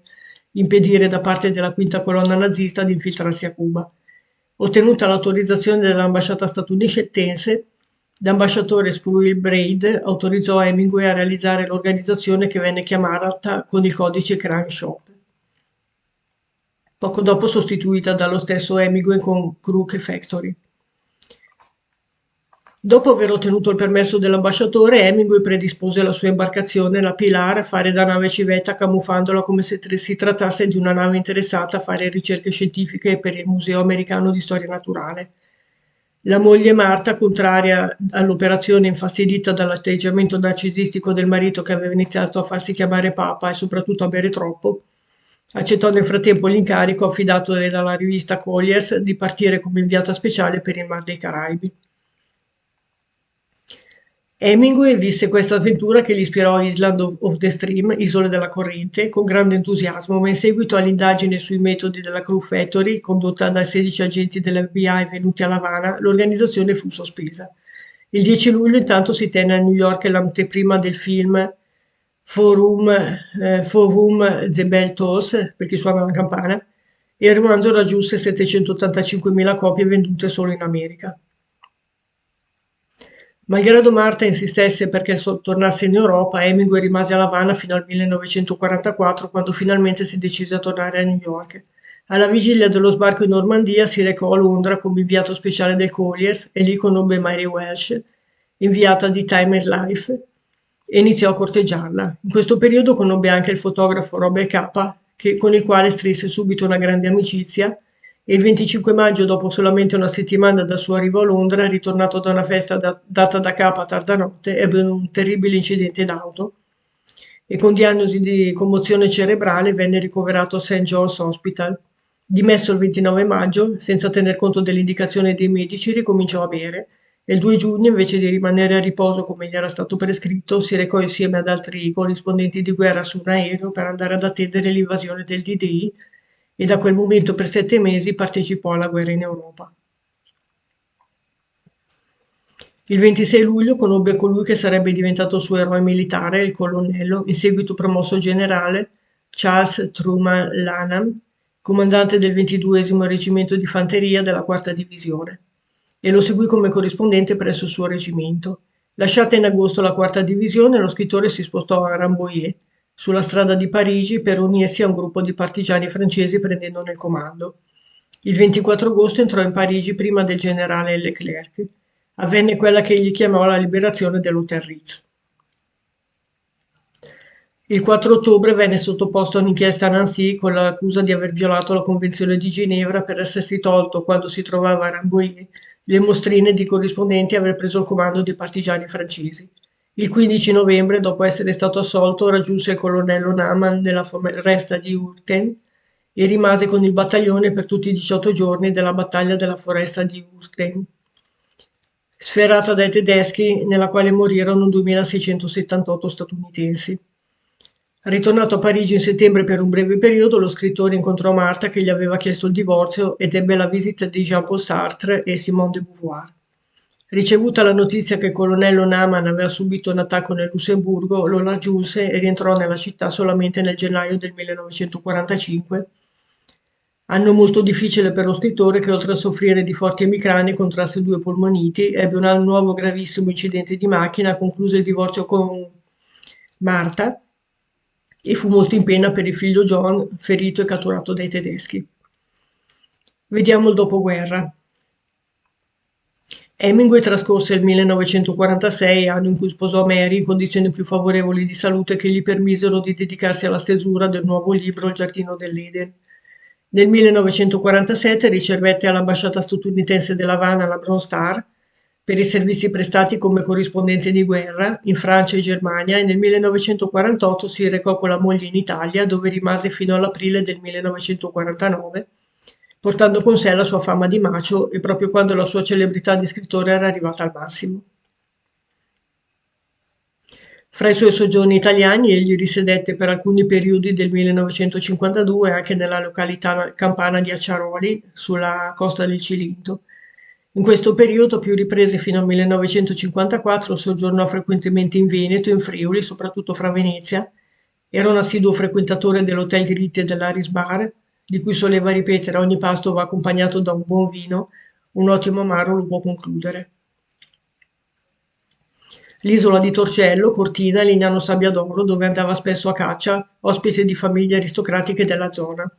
impedire da parte della quinta colonna nazista di infiltrarsi a Cuba. Ottenuta l'autorizzazione dell'ambasciata statunitense, l'ambasciatore Spruill Braid autorizzò Hemingway a realizzare l'organizzazione che venne chiamata con il codice Crime Shop, poco dopo sostituita dallo stesso Hemingway con Crook Factory. Dopo aver ottenuto il permesso dell'ambasciatore, Hemingway predispose la sua imbarcazione, la Pilar, a fare da nave civetta camuffandola come se si trattasse di una nave interessata a fare ricerche scientifiche per il Museo Americano di Storia Naturale. La moglie Marta, contraria all'operazione, infastidita dall'atteggiamento narcisistico del marito che aveva iniziato a farsi chiamare papa e soprattutto a bere troppo, accettò nel frattempo l'incarico affidatole dalla rivista Colliers di partire come inviata speciale per il Mar dei Caraibi. Hemingway visse questa avventura che gli ispirò Island of the Stream, Isole della Corrente, con grande entusiasmo, ma in seguito all'indagine sui metodi della Crew Factory, condotta dai 16 agenti dell'FBI venuti a La Habana, l'organizzazione fu sospesa. Il 10 luglio intanto si tenne a New York l'anteprima del film Forum the Bell Tolls, per chi suona la campana, e il romanzo raggiunse 785.000 copie vendute solo in America. Malgrado Marta insistesse perché tornasse in Europa, Hemingway rimase a La Habana fino al 1944, quando finalmente si decise a tornare a New York. Alla vigilia dello sbarco in Normandia si recò a Londra come inviato speciale del Colliers e lì conobbe Mary Welsh, inviata di Time and Life, e iniziò a corteggiarla. In questo periodo conobbe anche il fotografo Robert Capa, con il quale strinse subito una grande amicizia, e il 25 maggio, dopo solamente una settimana dal suo arrivo a Londra, ritornato da una festa data da Capa a tarda notte, ebbe un terribile incidente d'auto e con diagnosi di commozione cerebrale venne ricoverato a St. John's Hospital. Dimesso il 29 maggio, senza tener conto dell'indicazione dei medici, ricominciò a bere e il 2 giugno, invece di rimanere a riposo come gli era stato prescritto, si recò insieme ad altri corrispondenti di guerra su un aereo per andare ad attendere l'invasione del D-Day e da quel momento per 7 mesi partecipò alla guerra in Europa. Il 26 luglio conobbe colui che sarebbe diventato suo eroe militare, il colonnello, in seguito promosso generale, Charles Truman Lanham, comandante del 22° reggimento di fanteria della quarta divisione, e lo seguì come corrispondente presso il suo reggimento. Lasciata in agosto la quarta divisione, lo scrittore si spostò a Rambouillet, sulla strada di Parigi, per unirsi a un gruppo di partigiani francesi prendendone il comando. Il 24 agosto entrò in Parigi prima del generale Leclerc. Avvenne quella che egli chiamò la liberazione dell'Hotel Ritz. Il 4 ottobre venne sottoposto a un'inchiesta a Nancy con l'accusa di aver violato la Convenzione di Ginevra per essersi tolto, quando si trovava a Rambouillet, le mostrine di corrispondenti e aver preso il comando dei partigiani francesi. Il 15 novembre, dopo essere stato assolto, raggiunse il colonnello Naman nella foresta di Urten e rimase con il battaglione per tutti i 18 giorni della battaglia della foresta di Urten, sferrata dai tedeschi, nella quale morirono 2678 statunitensi. Ritornato a Parigi in settembre per un breve periodo, lo scrittore incontrò Marta che gli aveva chiesto il divorzio ed ebbe la visita di Jean-Paul Sartre e Simone de Beauvoir. Ricevuta la notizia che il colonnello Naman aveva subito un attacco nel Lussemburgo, lo raggiunse e rientrò nella città solamente nel gennaio del 1945, Anno molto difficile per lo scrittore che, oltre a soffrire di forti emicranie, contrasse due polmoniti, ebbe un nuovo gravissimo incidente di macchina, concluse il divorzio con Marta e fu molto in pena per il figlio John, ferito e catturato dai tedeschi. Vediamo il dopoguerra. Hemingway trascorse il 1946, anno in cui sposò Mary, in condizioni più favorevoli di salute che gli permisero di dedicarsi alla stesura del nuovo libro Il giardino dell'Eden. Nel 1947 ricevette all'ambasciata statunitense dell'Havana la Bronze Star per i servizi prestati come corrispondente di guerra in Francia e Germania, e nel 1948 si recò con la moglie in Italia, dove rimase fino all'aprile del 1949, portando con sé la sua fama di macio e proprio quando la sua celebrità di scrittore era arrivata al massimo. Fra i suoi soggiorni italiani egli risiedette per alcuni periodi del 1952 anche nella località campana di Acciaroli, sulla costa del Cilinto. In questo periodo, a più riprese fino al 1954, soggiornò frequentemente in Veneto e in Friuli, soprattutto fra Venezia. Era un assiduo frequentatore dell'Hotel Gritti e dell'Aris Bar, di cui soleva ripetere: ogni pasto va accompagnato da un buon vino, un ottimo amaro lo può concludere. L'isola di Torcello, Cortina e Lignano Sabbiadoro, dove andava spesso a caccia, ospite di famiglie aristocratiche della zona.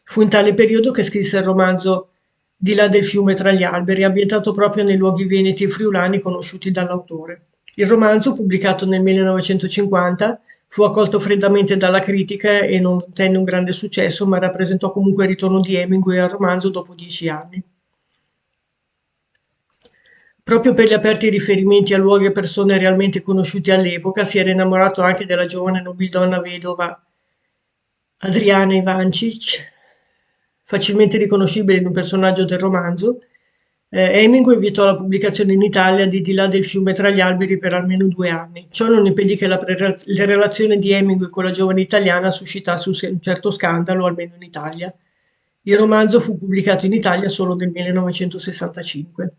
Fu in tale periodo che scrisse il romanzo Di là del fiume tra gli alberi, ambientato proprio nei luoghi veneti e friulani conosciuti dall'autore. Il romanzo, pubblicato nel 1950, fu accolto freddamente dalla critica e non ottenne un grande successo, ma rappresentò comunque il ritorno di Hemingway al romanzo dopo 10 anni. Proprio per gli aperti riferimenti a luoghi e persone realmente conosciuti all'epoca, si era innamorato anche della giovane nobildonna vedova Adriana Ivancic, facilmente riconoscibile in un personaggio del romanzo. Hemingway vietò la pubblicazione in Italia di là del fiume tra gli alberi per almeno 2 anni. Ciò non impedì che la relazione di Hemingway con la giovane italiana suscitasse un certo scandalo, almeno in Italia. Il romanzo fu pubblicato in Italia solo nel 1965.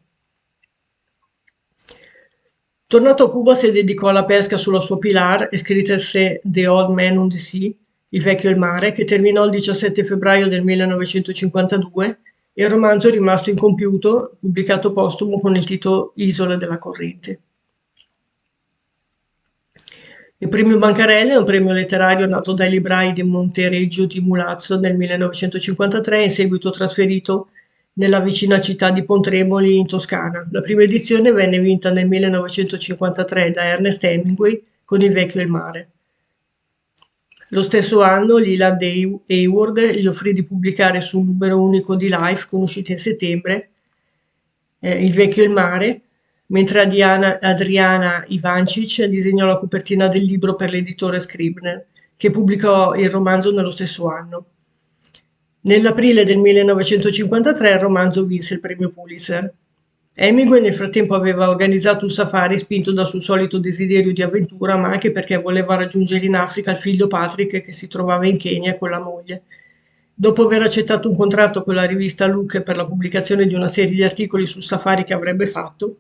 Tornato a Cuba si dedicò alla pesca sulla sua Pilar e scrisse The Old Man on the Sea, Il vecchio e il mare, che terminò il 17 febbraio del 1952, e il romanzo è rimasto incompiuto, pubblicato postumo con il titolo Isole della corrente. Il premio Bancarella è un premio letterario nato dai librai di Montereggio di Mulazzo nel 1953 e in seguito trasferito nella vicina città di Pontremoli in Toscana. La prima edizione venne vinta nel 1953 da Ernest Hemingway con Il vecchio e il mare. Lo stesso anno Leland Hayward gli offrì di pubblicare su un numero unico di Life, con uscita in settembre, Il vecchio e il mare, mentre Adriana Ivancic disegnò la copertina del libro per l'editore Scribner, che pubblicò il romanzo nello stesso anno. Nell'aprile del 1953 il romanzo vinse il premio Pulitzer. Hemingway nel frattempo aveva organizzato un safari spinto dal suo solito desiderio di avventura, ma anche perché voleva raggiungere in Africa il figlio Patrick, che si trovava in Kenya con la moglie. Dopo aver accettato un contratto con la rivista Look per la pubblicazione di una serie di articoli sul safari che avrebbe fatto,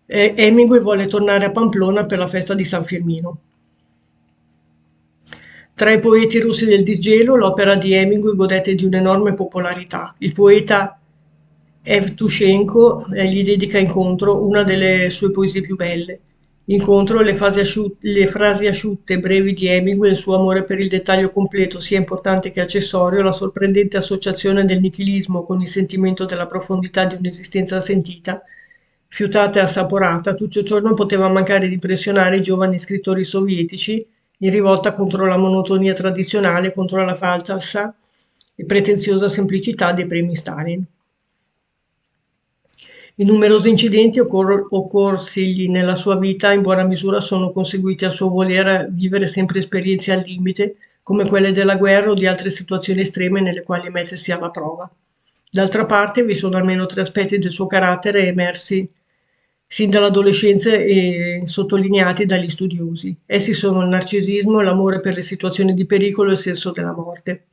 Hemingway volle tornare a Pamplona per la festa di San Firmino. Tra i poeti russi del disgelo, l'opera di Hemingway godette di un'enorme popolarità. Il poeta Evtushenko gli dedica Incontro, una delle sue poesie più belle. Incontro, le frasi asciutte e brevi di Hemingway, il suo amore per il dettaglio completo, sia importante che accessorio, la sorprendente associazione del nichilismo con il sentimento della profondità di un'esistenza sentita, fiutata e assaporata, tutto ciò non poteva mancare di impressionare i giovani scrittori sovietici in rivolta contro la monotonia tradizionale, contro la falsa e pretenziosa semplicità dei premi Stalin. I numerosi incidenti occorsigli nella sua vita in buona misura sono conseguiti al suo voler vivere sempre esperienze al limite, come quelle della guerra o di altre situazioni estreme nelle quali mettersi alla prova. D'altra parte vi sono almeno 3 aspetti del suo carattere emersi sin dall'adolescenza e sottolineati dagli studiosi. Essi sono il narcisismo, l'amore per le situazioni di pericolo e il senso della morte.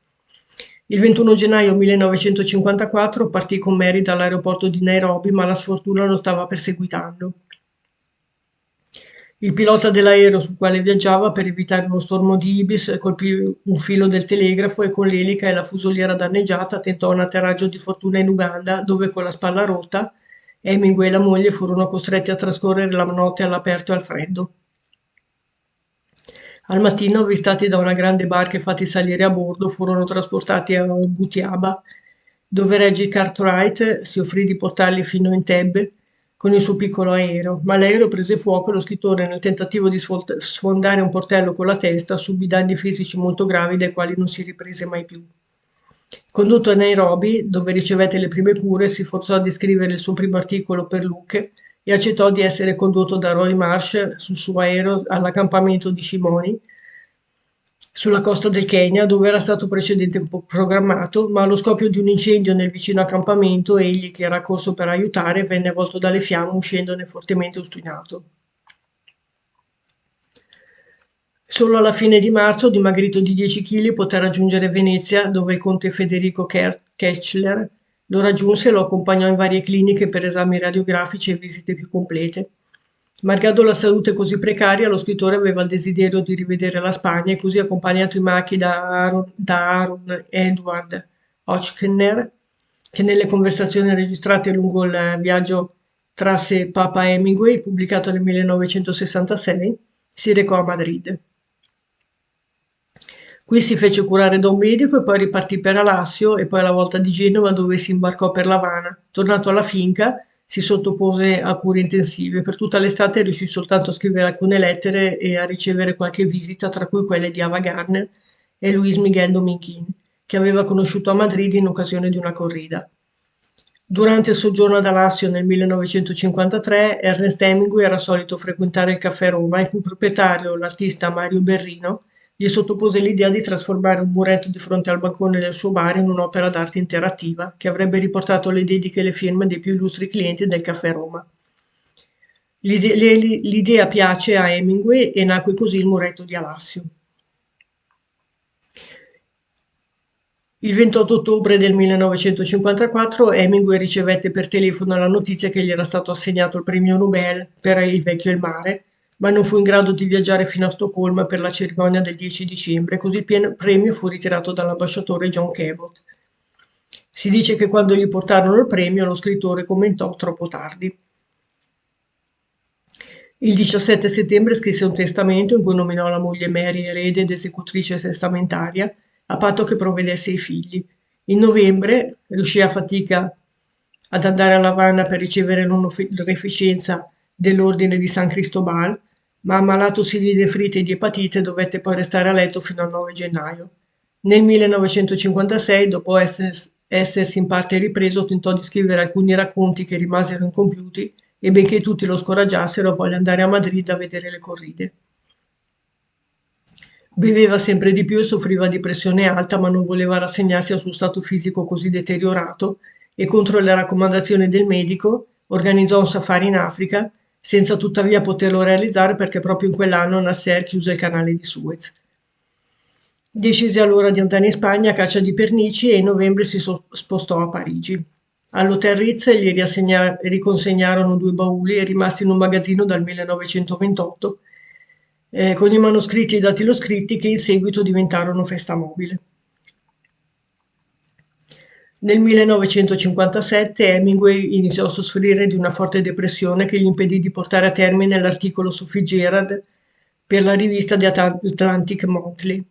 Il 21 gennaio 1954 partì con Mary dall'aeroporto di Nairobi, ma la sfortuna lo stava perseguitando. Il pilota dell'aereo sul quale viaggiava, per evitare uno stormo di Ibis, colpì un filo del telegrafo e con l'elica e la fusoliera danneggiata tentò un atterraggio di fortuna in Uganda, dove con la spalla rotta Hemingway e la moglie furono costretti a trascorrere la notte all'aperto e al freddo. Al mattino, avvistati da una grande barca e fatti salire a bordo, furono trasportati a Butiaba, dove Reggie Cartwright si offrì di portarli fino a Entebbe con il suo piccolo aereo, ma l'aereo prese fuoco e lo scrittore, nel tentativo di sfondare un portello con la testa, subì danni fisici molto gravi dai quali non si riprese mai più. Condotto a Nairobi, dove ricevette le prime cure, si forzò di scrivere il suo primo articolo per Luke e accettò di essere condotto da Roy Marsh sul suo aereo all'accampamento di Shimoni, sulla costa del Kenya, dove era stato precedentemente programmato, ma allo scoppio di un incendio nel vicino accampamento, egli, che era corso per aiutare, venne avvolto dalle fiamme, uscendone fortemente ostinato. Solo alla fine di marzo, dimagrito di 10 kg, poté raggiungere Venezia, dove il conte Federico Kechler lo raggiunse e lo accompagnò in varie cliniche per esami radiografici e visite più complete. Malgrado la salute così precaria, lo scrittore aveva il desiderio di rivedere la Spagna e così, accompagnato in macchina da Aaron Edward Ochkner, che nelle conversazioni registrate lungo il viaggio trasse Papa Hemingway, pubblicato nel 1966, si recò a Madrid. Qui si fece curare da un medico e poi ripartì per Alassio e poi alla volta di Genova, dove si imbarcò per l'Havana. Tornato alla finca, si sottopose a cure intensive. Per tutta l'estate riuscì soltanto a scrivere alcune lettere e a ricevere qualche visita, tra cui quelle di Ava Gardner e Luis Miguel Dominguín, che aveva conosciuto a Madrid in occasione di una corrida. Durante il soggiorno ad Alassio nel 1953, Ernest Hemingway era solito frequentare il Caffè Roma, il cui proprietario, l'artista Mario Berrino, gli sottopose l'idea di trasformare un muretto di fronte al balcone del suo bar in un'opera d'arte interattiva che avrebbe riportato le dediche e le firme dei più illustri clienti del Caffè Roma. L'idea piace a Hemingway e nacque così il muretto di Alassio. Il 28 ottobre del 1954 Hemingway ricevette per telefono la notizia che gli era stato assegnato il premio Nobel per Il vecchio e il mare, ma non fu in grado di viaggiare fino a Stoccolma per la cerimonia del 10 dicembre, così il premio fu ritirato dall'ambasciatore John Cabot. Si dice che quando gli portarono il premio, lo scrittore commentò troppo tardi. Il 17 settembre scrisse un testamento in cui nominò la moglie Mary erede ed esecutrice testamentaria, a patto che provvedesse ai figli. In novembre riuscì a fatica ad andare a Lavanna per ricevere l'onorificenza dell'ordine di San Cristobal, ma ammalatosi di nefrite e di epatite dovette poi restare a letto fino al 9 gennaio. Nel 1956, dopo essersi in parte ripreso, tentò di scrivere alcuni racconti che rimasero incompiuti e benché tutti lo scoraggiassero, volle andare a Madrid a vedere le corride. Beveva sempre di più e soffriva di pressione alta, ma non voleva rassegnarsi al suo stato fisico così deteriorato e, contro le raccomandazioni del medico, organizzò un safari in Africa, senza tuttavia poterlo realizzare perché proprio in quell'anno Nasser chiuse il canale di Suez. Decise allora di andare in Spagna a caccia di pernici e in novembre si spostò a Parigi. All'Hotel Ritz gli riconsegnarono 2 bauli rimasti in un magazzino dal 1928, con i manoscritti e i datiloscritti che in seguito diventarono festa mobile. Nel 1957 Hemingway iniziò a soffrire di una forte depressione che gli impedì di portare a termine l'articolo su Fitzgerald per la rivista The Atlantic Monthly.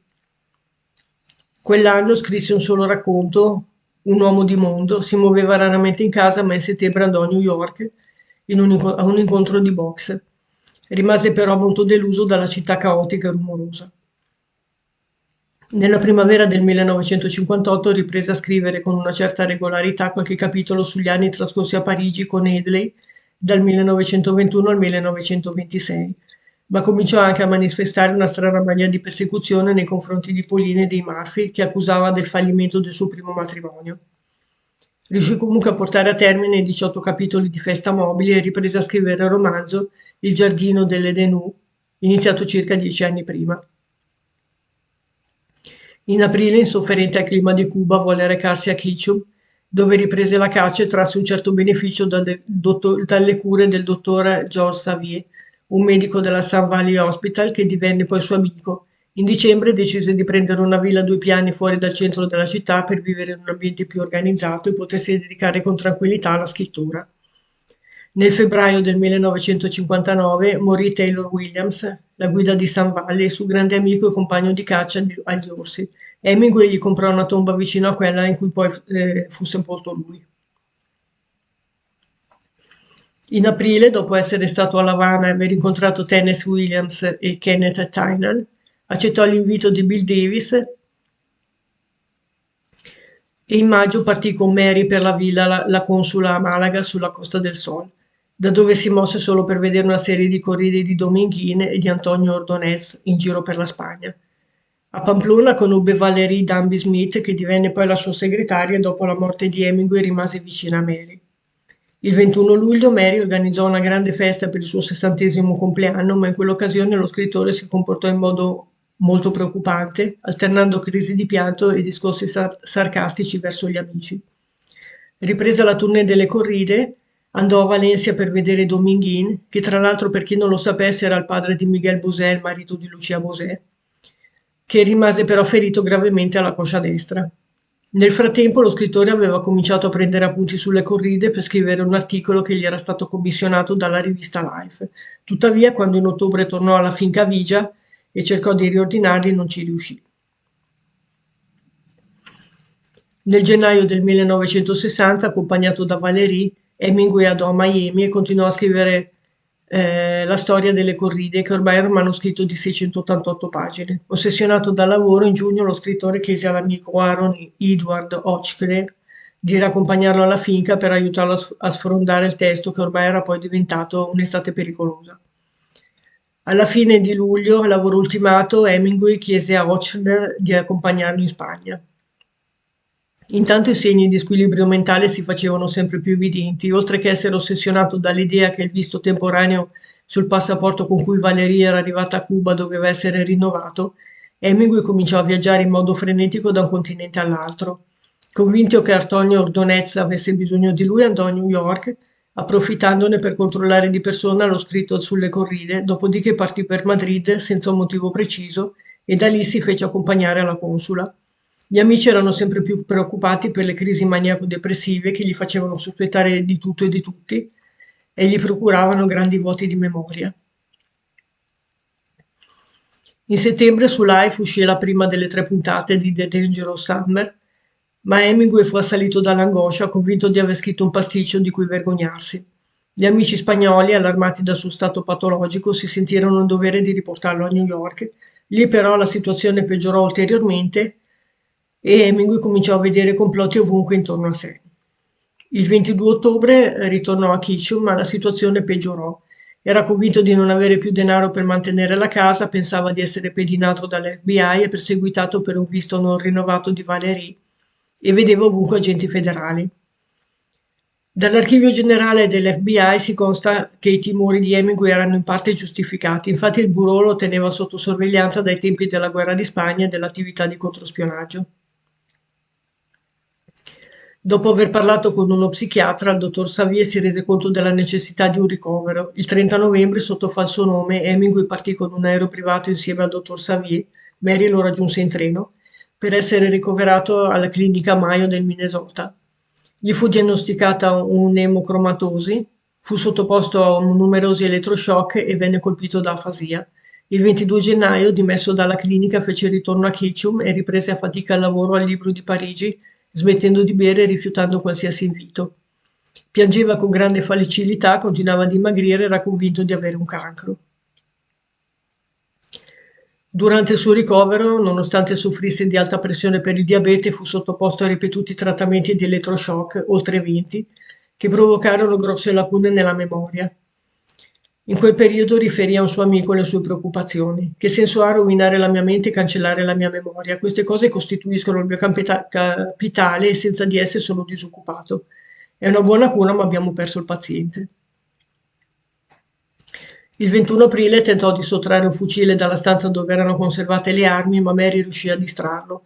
Quell'anno scrisse un solo racconto, Un uomo di mondo, si muoveva raramente in casa, ma in settembre andò a New York a un incontro di boxe. Rimase però molto deluso dalla città caotica e rumorosa. Nella primavera del 1958 riprese a scrivere con una certa regolarità qualche capitolo sugli anni trascorsi a Parigi con Hedley dal 1921 al 1926, ma cominciò anche a manifestare una strana mania di persecuzione nei confronti di Pauline e dei Murphy, che accusava del fallimento del suo primo matrimonio. Riuscì comunque a portare a termine i 18 capitoli di Festa Mobili e riprese a scrivere il romanzo Il giardino delle Denou, iniziato circa 10 anni prima. In aprile, insofferente al clima di Cuba, volle recarsi a Quichum, dove riprese la caccia e trasse un certo beneficio dalle cure del dottor Georges Savier, un medico della Sun Valley Hospital che divenne poi suo amico. In dicembre decise di prendere una villa a 2 piani fuori dal centro della città per vivere in un ambiente più organizzato e potersi dedicare con tranquillità alla scrittura. Nel febbraio del 1959 morì Taylor Williams, la guida di Sun Valley, suo grande amico e compagno di caccia agli orsi. Hemingway gli comprò una tomba vicino a quella in cui poi fu sepolto lui. In aprile, dopo essere stato a La Habana e aver incontrato Tennessee Williams e Kenneth Tynan, accettò l'invito di Bill Davis e in maggio partì con Mary per la villa La Consula a Malaga sulla Costa del Sol, da dove si mosse solo per vedere una serie di corridi di Dominguín e di Antonio Ordonez in giro per la Spagna. A Pamplona conobbe Valérie Danby Smith, che divenne poi la sua segretaria e dopo la morte di Hemingway rimase vicina a Mary. Il 21 luglio Mary organizzò una grande festa per il suo 60° compleanno, ma in quell'occasione lo scrittore si comportò in modo molto preoccupante, alternando crisi di pianto e discorsi sarcastici verso gli amici. Ripresa la tournée delle corride, andò a Valencia per vedere Dominguín, che tra l'altro per chi non lo sapesse era il padre di Miguel Bosé, il marito di Lucia Bosé, che rimase però ferito gravemente alla coscia destra. Nel frattempo lo scrittore aveva cominciato a prendere appunti sulle corride per scrivere un articolo che gli era stato commissionato dalla rivista Life. Tuttavia, quando in ottobre tornò alla finca Vigia e cercò di riordinarli, non ci riuscì. Nel gennaio del 1960, accompagnato da Valérie, Hemingway andò a Miami e continuò a scrivere la storia delle corride, che ormai era un manoscritto di 688 pagine. Ossessionato dal lavoro, in giugno lo scrittore chiese all'amico Aaron Edward Ochsner di raccompagnarlo alla finca per aiutarlo a sfrondare il testo, che ormai era poi diventato un'estate pericolosa. Alla fine di luglio, al lavoro ultimato, Hemingway chiese a Ochsner di accompagnarlo in Spagna. Intanto i segni di squilibrio mentale si facevano sempre più evidenti, oltre che essere ossessionato dall'idea che il visto temporaneo sul passaporto con cui Valeria era arrivata a Cuba doveva essere rinnovato. Hemingway cominciò a viaggiare in modo frenetico da un continente all'altro. Convinto che Antonio Ordonez avesse bisogno di lui, andò a New York, approfittandone per controllare di persona lo scritto sulle corride, dopodiché partì per Madrid senza un motivo preciso e da lì si fece accompagnare alla consula. Gli amici erano sempre più preoccupati per le crisi maniaco-depressive che gli facevano sospettare di tutto e di tutti e gli procuravano grandi vuoti di memoria. In settembre su Life uscì la prima delle 3 puntate di The Dangerous Summer, ma Hemingway fu assalito dall'angoscia, convinto di aver scritto un pasticcio di cui vergognarsi. Gli amici spagnoli, allarmati dal suo stato patologico, si sentirono in dovere di riportarlo a New York. Lì però la situazione peggiorò ulteriormente e Hemingway cominciò a vedere complotti ovunque intorno a sé. Il 22 ottobre ritornò a Kitchum, ma la situazione peggiorò. Era convinto di non avere più denaro per mantenere la casa, pensava di essere pedinato dall'FBI e perseguitato per un visto non rinnovato di Valérie e vedeva ovunque agenti federali. Dall'archivio generale dell'FBI si consta che i timori di Hemingway erano in parte giustificati, infatti il bureau lo teneva sotto sorveglianza dai tempi della guerra di Spagna e dell'attività di controspionaggio. Dopo aver parlato con uno psichiatra, il dottor Xavier si rese conto della necessità di un ricovero. Il 30 novembre, sotto falso nome, Hemingway partì con un aereo privato insieme al dottor Xavier. Mary lo raggiunse in treno per essere ricoverato alla clinica Mayo del Minnesota. Gli fu diagnosticata un'emocromatosi, fu sottoposto a numerosi elettroshock e venne colpito da afasia. Il 22 gennaio, dimesso dalla clinica, fece ritorno a Kitchum e riprese a fatica il lavoro al Libro di Parigi, smettendo di bere e rifiutando qualsiasi invito. Piangeva con grande facilità, continuava a dimagrire e era convinto di avere un cancro. Durante il suo ricovero, nonostante soffrisse di alta pressione per il diabete, fu sottoposto a ripetuti trattamenti di elettroshock, oltre 20, che provocarono grosse lacune nella memoria. In quel periodo riferì a un suo amico le sue preoccupazioni. Che senso ha rovinare la mia mente e cancellare la mia memoria? Queste cose costituiscono il mio capitale e senza di esse sono disoccupato. È una buona cura, ma abbiamo perso il paziente. Il 21 aprile tentò di sottrarre un fucile dalla stanza dove erano conservate le armi, ma Mary riuscì a distrarlo.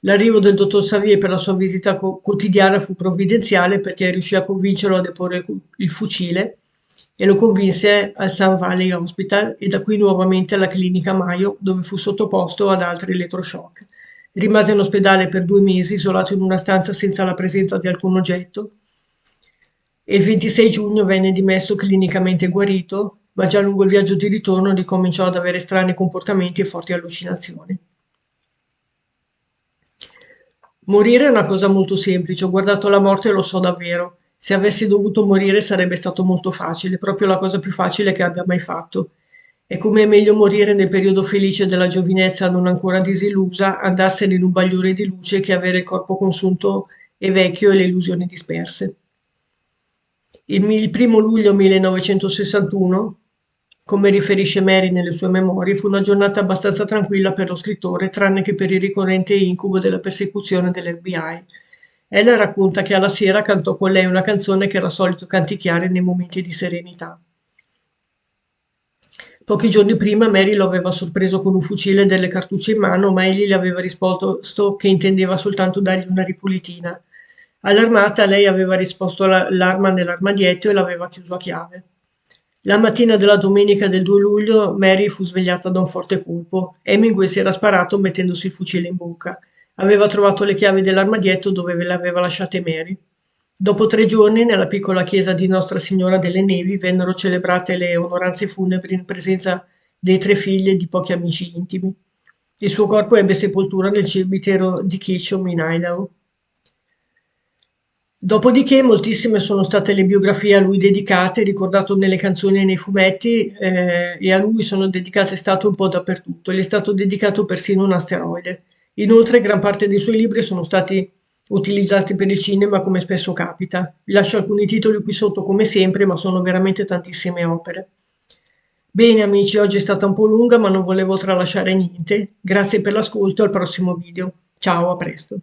L'arrivo del dottor Xavier per la sua visita quotidiana fu provvidenziale perché riuscì a convincerlo a deporre il fucile e lo convinse al Sun Valley Hospital e da qui nuovamente alla clinica Mayo, dove fu sottoposto ad altri elettroshock. Rimase in ospedale per 2 mesi, isolato in una stanza senza la presenza di alcun oggetto, e il 26 giugno venne dimesso clinicamente guarito, ma già lungo il viaggio di ritorno ricominciò ad avere strani comportamenti e forti allucinazioni. Morire è una cosa molto semplice, ho guardato la morte e lo so davvero. Se avessi dovuto morire sarebbe stato molto facile, proprio la cosa più facile che abbia mai fatto. E come è meglio morire nel periodo felice della giovinezza non ancora disillusa, andarsene in un bagliore di luce che avere il corpo consunto e vecchio e le illusioni disperse. Il 1° luglio 1961, come riferisce Mary nelle sue memorie, fu una giornata abbastanza tranquilla per lo scrittore, tranne che per il ricorrente incubo della persecuzione dell'FBI. Ella racconta che alla sera cantò con lei una canzone che era solito canticchiare nei momenti di serenità. Pochi giorni prima Mary lo aveva sorpreso con un fucile e delle cartucce in mano, ma egli le aveva risposto che intendeva soltanto dargli una ripulitina. Allarmata, lei aveva risposto l'arma nell'armadietto e l'aveva chiuso a chiave. La mattina della domenica del 2 luglio Mary fu svegliata da un forte colpo. Hemingway si era sparato mettendosi il fucile in bocca. Aveva trovato le chiavi dell'armadietto dove ve le aveva lasciate Mary. Dopo 3 giorni, nella piccola chiesa di Nostra Signora delle Nevi, vennero celebrate le onoranze funebri in presenza dei 3 figli e di pochi amici intimi. Il suo corpo ebbe sepoltura nel cimitero di Ketchum in Idaho. Dopodiché moltissime sono state le biografie a lui dedicate, ricordato nelle canzoni e nei fumetti, e a lui sono dedicate statue un po' dappertutto. Gli è stato dedicato persino un asteroide. Inoltre, gran parte dei suoi libri sono stati utilizzati per il cinema, come spesso capita. Vi lascio alcuni titoli qui sotto come sempre, ma sono veramente tantissime opere. Bene amici, oggi è stata un po' lunga, ma non volevo tralasciare niente. Grazie per l'ascolto, al prossimo video. Ciao, a presto.